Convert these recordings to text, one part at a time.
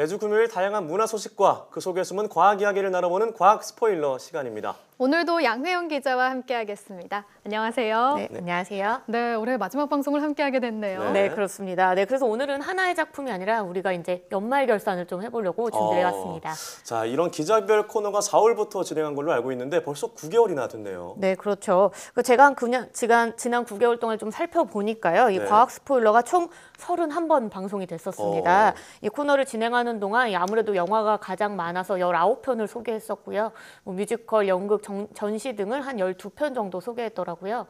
매주 금요일 다양한 문화 소식과 그 속에 숨은 과학 이야기를 나눠보는 과학 스포일러 시간입니다. 오늘도 양혜영 기자와 함께하겠습니다. 안녕하세요. 네, 안녕하세요. 네, 올해 마지막 방송을 함께하게 됐네요. 네, 그렇습니다. 네, 그래서 오늘은 하나의 작품이 아니라 우리가 이제 연말 결산을 좀 해보려고 준비해왔습니다. 자, 이런 기자별 코너가 4월부터 진행한 걸로 알고 있는데 벌써 9개월이나 됐네요. 네, 그렇죠. 제가 그냥 지난 9개월 동안 좀 살펴보니까요. 이 과학 스포일러가 총 31번 방송이 됐었습니다. 이 코너를 진행하는 동안 아무래도 영화가 가장 많아서 19편을 소개했었고요. 뭐 뮤지컬, 연극, 전시 등을 한 12편 정도 소개했더라고요.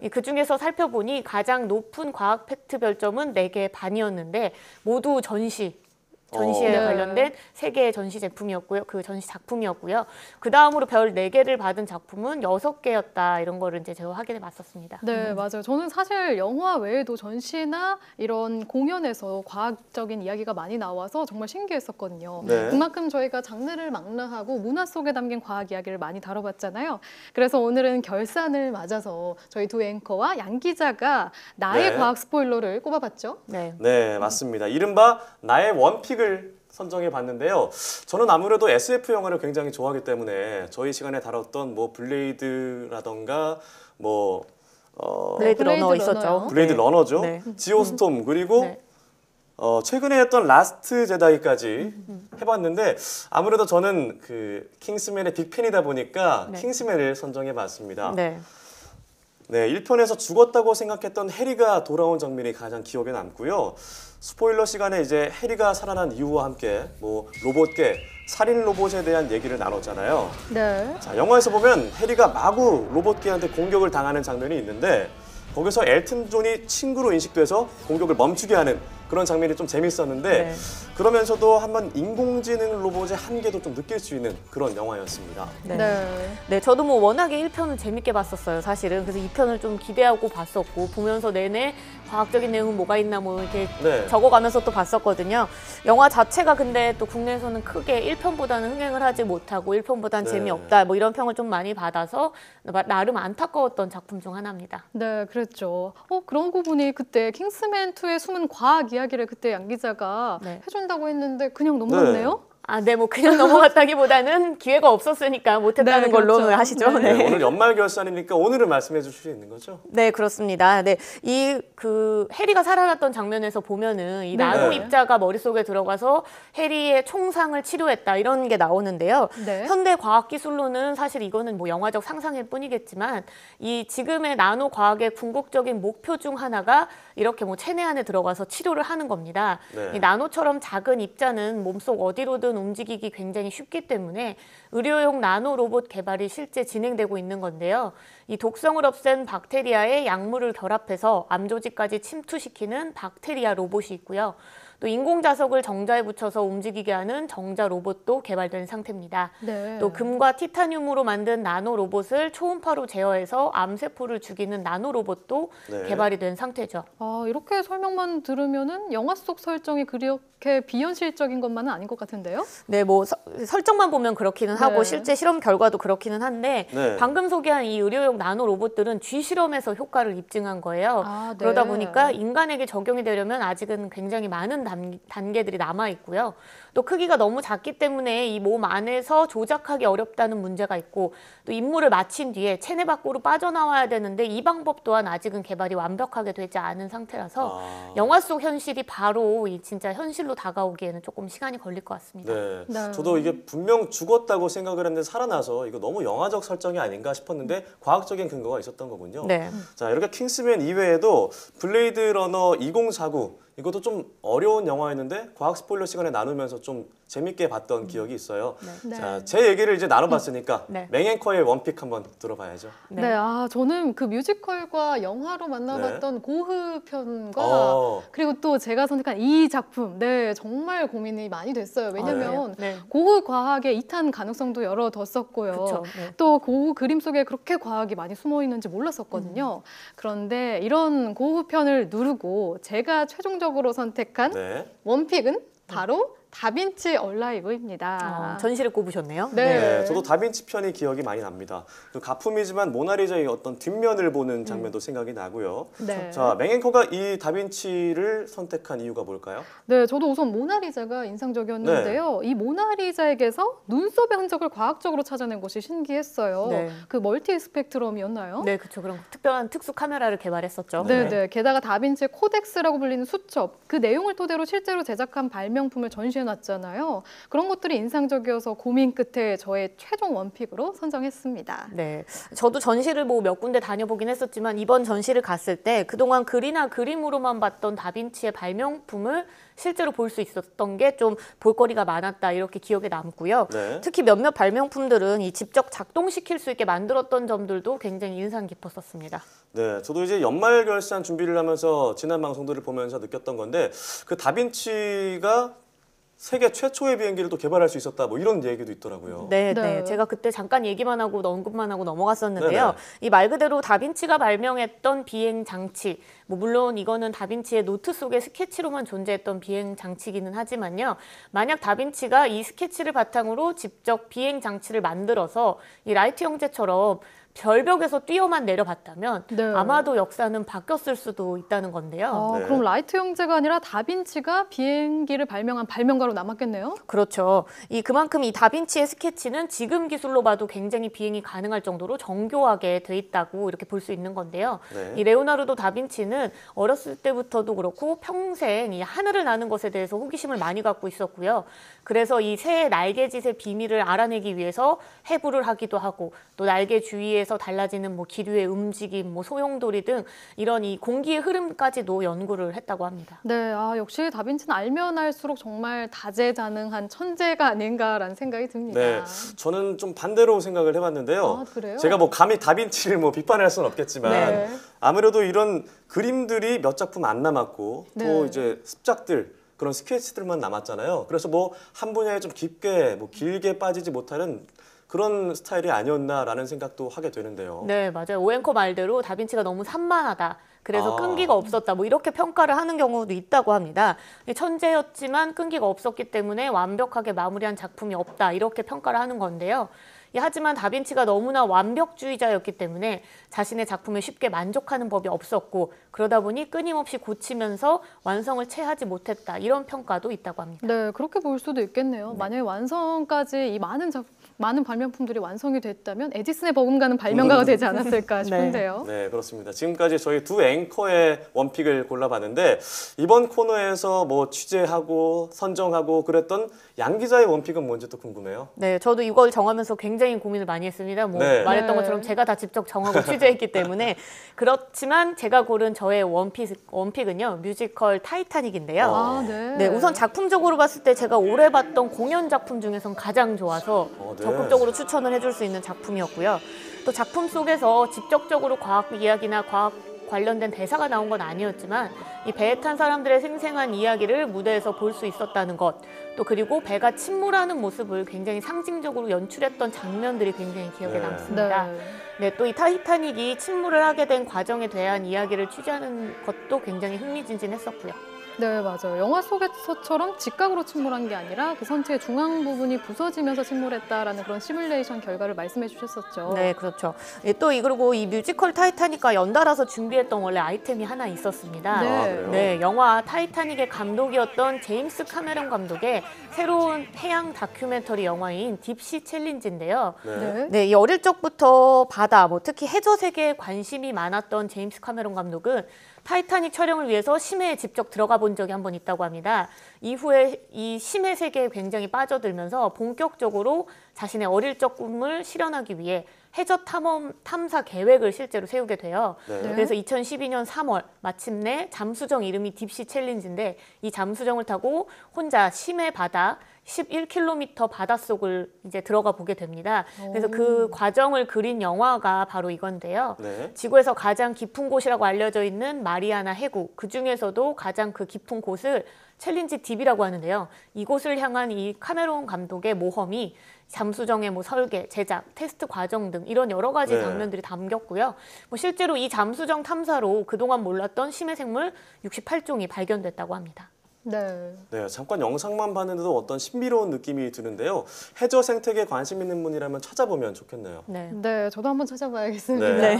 그중에서 살펴보니 가장 높은 과학 팩트 별점은 4개 반이었는데 모두 전시에 관련된 3개의 전시 제품이었고요. 그 전시 작품이었고요. 그 다음으로 별 4개를 받은 작품은 6개였다. 이런 거를 이제 제가 확인해 봤었습니다. 네, 맞아요. 저는 사실 영화 외에도 전시나 이런 공연에서 과학적인 이야기가 많이 나와서 정말 신기했었거든요. 그만큼 저희가 장르를 망라하고 문화 속에 담긴 과학 이야기를 많이 다뤄봤잖아요. 그래서 오늘은 결산을 맞아서 저희 두 앵커와 양 기자가 나의 과학 스포일러를 꼽아봤죠. 네, 맞습니다. 이른바 나의 원픽 선정해 봤는데요. 저는 아무래도 SF 영화를 굉장히 좋아하기 때문에 저희 시간에 다뤘던 뭐 블레이드라던가 뭐 블레이드 러너 있었죠. 블레이드 러너죠. 지오스톰 그리고 최근에 했던 라스트 제다이까지 해봤는데 아무래도 저는 그 킹스맨의 빅팬이다 보니까 킹스맨을 선정해 봤습니다. 네, 1편에서 죽었다고 생각했던 해리가 돌아온 장면이 가장 기억에 남고요. 스포일러 시간에 이제 해리가 살아난 이유와 함께 뭐 로봇계, 살인 로봇에 대한 얘기를 나눴잖아요. 자, 영화에서 보면 해리가 마구 로봇계한테 공격을 당하는 장면이 있는데 거기서 엘튼 존이 친구로 인식돼서 공격을 멈추게 하는 그런 장면이 좀 재밌었는데 그러면서도 한번 인공지능 로봇의 한계도 좀 느낄 수 있는 그런 영화였습니다. 네, 저도 뭐 워낙에 1편을 재밌게 봤었어요, 사실은. 그래서 2편을 좀 기대하고 봤었고 보면서 내내 과학적인 내용은 뭐가 있나 뭐 이렇게 적어가면서 또 봤었거든요. 영화 자체가 근데 또 국내에서는 크게 1편보다는 흥행을 하지 못하고 1편보다는 재미없다 뭐 이런 평을 좀 많이 받아서 나름 안타까웠던 작품 중 하나입니다. 네, 그랬죠. 그러고 보니 그때 킹스맨2의 숨은 과학 이야기를 그때 양 기자가 해준다고 했는데 그냥 넘어갔네요? 뭐 그냥 넘어갔다기보다는 기회가 없었으니까 못했다는 걸로 하시죠. 오늘 연말 결산이니까 오늘은 말씀해 주실 수 있는 거죠? 네, 그렇습니다. 해리가 살아났던 장면에서 보면은 이 나노 입자가 머릿속에 들어가서 해리의 총상을 치료했다 이런 게 나오는데요. 현대 과학 기술로는 사실 이거는 뭐 영화적 상상일 뿐이겠지만 이 지금의 나노 과학의 궁극적인 목표 중 하나가 이렇게 뭐 체내 안에 들어가서 치료를 하는 겁니다. 이 나노처럼 작은 입자는 몸속 어디로든 움직이기 굉장히 쉽기 때문에 의료용 나노 로봇 개발이 실제 진행되고 있는 건데요. 이 독성을 없앤 박테리아에 약물을 결합해서 암 조직까지 침투시키는 박테리아 로봇이 있고요. 또 인공자석을 정자에 붙여서 움직이게 하는 정자 로봇도 개발된 상태입니다. 또 금과 티타늄으로 만든 나노 로봇을 초음파로 제어해서 암세포를 죽이는 나노 로봇도 개발이 된 상태죠. 이렇게 설명만 들으면은 영화 속 설정이 그렇게 비현실적인 것만은 아닌 것 같은데요? 네, 뭐 설정만 보면 그렇기는 하고 실제 실험 결과도 그렇기는 한데 방금 소개한 이 의료용 나노 로봇들은 쥐실험에서 효과를 입증한 거예요. 그러다 보니까 인간에게 적용이 되려면 아직은 굉장히 많은 단계들이 남아 있고요. 또 크기가 너무 작기 때문에 이 몸 안에서 조작하기 어렵다는 문제가 있고 또 임무를 마친 뒤에 체내 밖으로 빠져나와야 되는데 이 방법 또한 아직은 개발이 완벽하게 되지 않은 상태라서 영화 속 현실이 바로 진짜 현실로 다가오기에는 조금 시간이 걸릴 것 같습니다. 저도 이게 분명 죽었다고 생각을 했는데 살아나서 이거 너무 영화적 설정이 아닌가 싶었는데 과학적인 근거가 있었던 거군요. 자, 이렇게 킹스맨 이외에도 블레이드 러너 2049 이것도 좀 어려운 영화였는데 과학 스포일러 시간에 나누면서 좀 재밌게 봤던 기억이 있어요. 자, 제 얘기를 이제 나눠봤으니까 맹앵커의 원픽 한번 들어봐야죠. 저는 그 뮤지컬과 영화로 만나봤던 고흐 편과 그리고 또 제가 선택한 이 작품 정말 고민이 많이 됐어요. 왜냐면 고흐 과학의 2탄 가능성도 열어뒀었고요. 또 고흐 그림 속에 그렇게 과학이 많이 숨어 있는지 몰랐었거든요. 그런데 이런 고흐 편을 누르고 제가 최종적으로 선택한 원픽은 바로 다빈치 얼라이브입니다. 전시를 꼽으셨네요. 네, 저도 다빈치 편이 기억이 많이 납니다. 가품이지만 모나리자의 어떤 뒷면을 보는 장면도 생각이 나고요. 네. 자, 맹앵커가 이 다빈치를 선택한 이유가 뭘까요? 네, 저도 우선 모나리자가 인상적이었는데요. 이 모나리자에게서 눈썹의 흔적을 과학적으로 찾아낸 것이 신기했어요. 그 멀티 스펙트럼이었나요? 네, 그렇죠. 그런 특별한 특수 카메라를 개발했었죠. 네. 게다가 다빈치의 코덱스라고 불리는 수첩, 그 내용을 토대로 실제로 제작한 발명품을 전시해놨잖아요. 그런 것들이 인상적이어서 고민 끝에 저의 최종 원픽으로 선정했습니다. 네, 저도 전시를 뭐 몇 군데 다녀보긴 했었지만 이번 전시를 갔을 때 그동안 글이나 그림으로만 봤던 다빈치의 발명품을 실제로 볼 수 있었던 게 좀 볼거리가 많았다 이렇게 기억에 남고요. 특히 몇몇 발명품들은 이 직접 작동시킬 수 있게 만들었던 점들도 굉장히 인상 깊었었습니다. 네, 저도 이제 연말 결산 준비를 하면서 지난 방송들을 보면서 느꼈던 건데 그 다빈치가 세계 최초의 비행기를 또 개발할 수 있었다 뭐 이런 얘기도 있더라고요. 네. 제가 그때 잠깐 얘기만 하고 언급만 하고 넘어갔었는데요. 이 말 그대로 다빈치가 발명했던 비행 장치, 뭐 물론 이거는 다빈치의 노트 속의 스케치로만 존재했던 비행 장치기는 하지만요. 만약 다빈치가 이 스케치를 바탕으로 직접 비행 장치를 만들어서 이 라이트 형제처럼 절벽에서 뛰어만 내려봤다면 아마도 역사는 바뀌었을 수도 있다는 건데요. 그럼 라이트 형제가 아니라 다빈치가 비행기를 발명한 발명가로 남았겠네요? 그렇죠. 그만큼 이 다빈치의 스케치는 지금 기술로 봐도 굉장히 비행이 가능할 정도로 정교하게 돼 있다고 이렇게 볼 수 있는 건데요. 이 레오나르도 다빈치는 어렸을 때부터도 그렇고 평생 이 하늘을 나는 것에 대해서 호기심을 많이 갖고 있었고요. 그래서 이 새의 날개짓의 비밀을 알아내기 위해서 해부를 하기도 하고 또 날개 주위에서 달라지는 뭐 기류의 움직임, 뭐 소용돌이 등 이런 이 공기의 흐름까지도 연구를 했다고 합니다. 네, 역시 다빈치는 알면 알수록 정말 다재다능한 천재가 아닌가라는 생각이 듭니다. 네, 저는 좀 반대로 생각을 해봤는데요. 그래요? 제가 뭐 감히 다빈치를 뭐 비판할 수는 없겠지만 아무래도 이런 그림들이 몇 작품 안 남았고 또 이제 습작들 그런 스케치들만 남았잖아요. 그래서 뭐 한 분야에 좀 깊게 뭐 길게 빠지지 못하는 그런 스타일이 아니었나라는 생각도 하게 되는데요. 네, 맞아요. 오앵커 말대로 다빈치가 너무 산만하다. 그래서 끈기가 없었다. 뭐 이렇게 평가를 하는 경우도 있다고 합니다. 천재였지만 끈기가 없었기 때문에 완벽하게 마무리한 작품이 없다. 이렇게 평가를 하는 건데요. 하지만 다빈치가 너무나 완벽주의자였기 때문에 자신의 작품에 쉽게 만족하는 법이 없었고 그러다 보니 끊임없이 고치면서 완성을 채하지 못했다. 이런 평가도 있다고 합니다. 네, 그렇게 볼 수도 있겠네요. 만약에 완성까지 이 많은 발명품들이 완성이 됐다면 에디슨의 버금가는 발명가가 되지 않았을까 싶은데요. 네, 그렇습니다. 지금까지 저희 두 앵커의 원픽을 골라봤는데 이번 코너에서 뭐 취재하고 선정하고 그랬던 양 기자의 원픽은 뭔지 또 궁금해요. 네, 저도 이걸 정하면서 굉장히 고민을 많이 했습니다. 말했던 것처럼 제가 다 직접 정하고 취재했기 때문에 그렇지만 제가 고른 저의 원픽은요 뮤지컬 타이타닉인데요. 네, 우선 작품적으로 봤을 때 제가 올해 봤던 공연 작품 중에선 가장 좋아서 적극적으로 추천을 해줄 수 있는 작품이었고요. 또 작품 속에서 직접적으로 과학 이야기나 과학 관련된 대사가 나온 건 아니었지만 이 배에 탄 사람들의 생생한 이야기를 무대에서 볼 수 있었다는 것, 또 그리고 배가 침몰하는 모습을 굉장히 상징적으로 연출했던 장면들이 굉장히 기억에 남습니다. 네, 또 이 타이타닉이 침몰을 하게 된 과정에 대한 이야기를 취재하는 것도 굉장히 흥미진진했었고요. 네, 맞아요. 영화 속에서처럼 직각으로 침몰한 게 아니라 그 선체의 중앙 부분이 부서지면서 침몰했다라는 그런 시뮬레이션 결과를 말씀해 주셨었죠. 네, 그렇죠. 그리고 이 뮤지컬 타이타닉과 연달아서 준비했던 원래 아이템이 하나 있었습니다. 네, 영화 타이타닉의 감독이었던 제임스 카메론 감독의 새로운 해양 다큐멘터리 영화인 딥시 챌린지인데요. 이 어릴 적부터 바다, 특히 해저 세계에 관심이 많았던 제임스 카메론 감독은 타이타닉 촬영을 위해서 심해에 직접 들어가 본 적이 한 번 있다고 합니다. 이후에 이 심해 세계에 굉장히 빠져들면서 본격적으로 자신의 어릴 적 꿈을 실현하기 위해 해저 탐사 계획을 실제로 세우게 돼요. 그래서 2012년 3월 마침내 잠수정 이름이 딥시 챌린지인데 이 잠수정을 타고 혼자 심해 바다 11km 바닷속을 이제 들어가 보게 됩니다. 그래서 그 과정을 그린 영화가 바로 이건데요. 지구에서 가장 깊은 곳이라고 알려져 있는 마리아나 해구, 그 중에서도 가장 그 깊은 곳을 챌린지 딥이라고 하는데요. 이곳을 향한 이 카메론 감독의 모험이 잠수정의 설계, 제작, 테스트 과정 등 이런 여러 가지 장면들이 담겼고요. 실제로 이 잠수정 탐사로 그동안 몰랐던 심해 생물 68종이 발견됐다고 합니다. 네. 네, 잠깐 영상만 봤는데도 어떤 신비로운 느낌이 드는데요. 해저 생태계에 관심 있는 분이라면 찾아보면 좋겠네요. 네, 저도 한번 찾아봐야겠습니다. 네.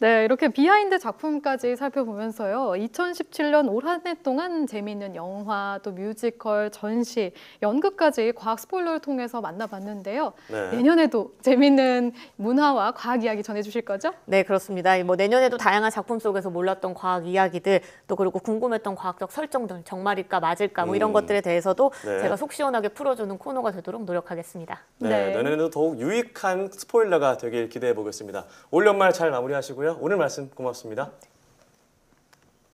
네, 이렇게 비하인드 작품까지 살펴보면서요. 2017년 올 한 해 동안 재미있는 영화, 또 뮤지컬, 전시, 연극까지 과학 스포일러를 통해서 만나봤는데요. 네. 내년에도 재미있는 문화와 과학 이야기 전해주실 거죠? 네, 그렇습니다. 뭐 내년에도 다양한 작품 속에서 몰랐던 과학 이야기들, 또 그리고 궁금했던 과학적 설정들, 정말일까 맞을까 뭐 이런 것들에 대해서도 네. 제가 속 시원하게 풀어주는 코너가 되도록 노력하겠습니다. 네, 내년에도 더욱 유익한 스포일러가 되길 기대해 보겠습니다. 올 연말 잘 마무리하시고요. 오늘 말씀 고맙습니다.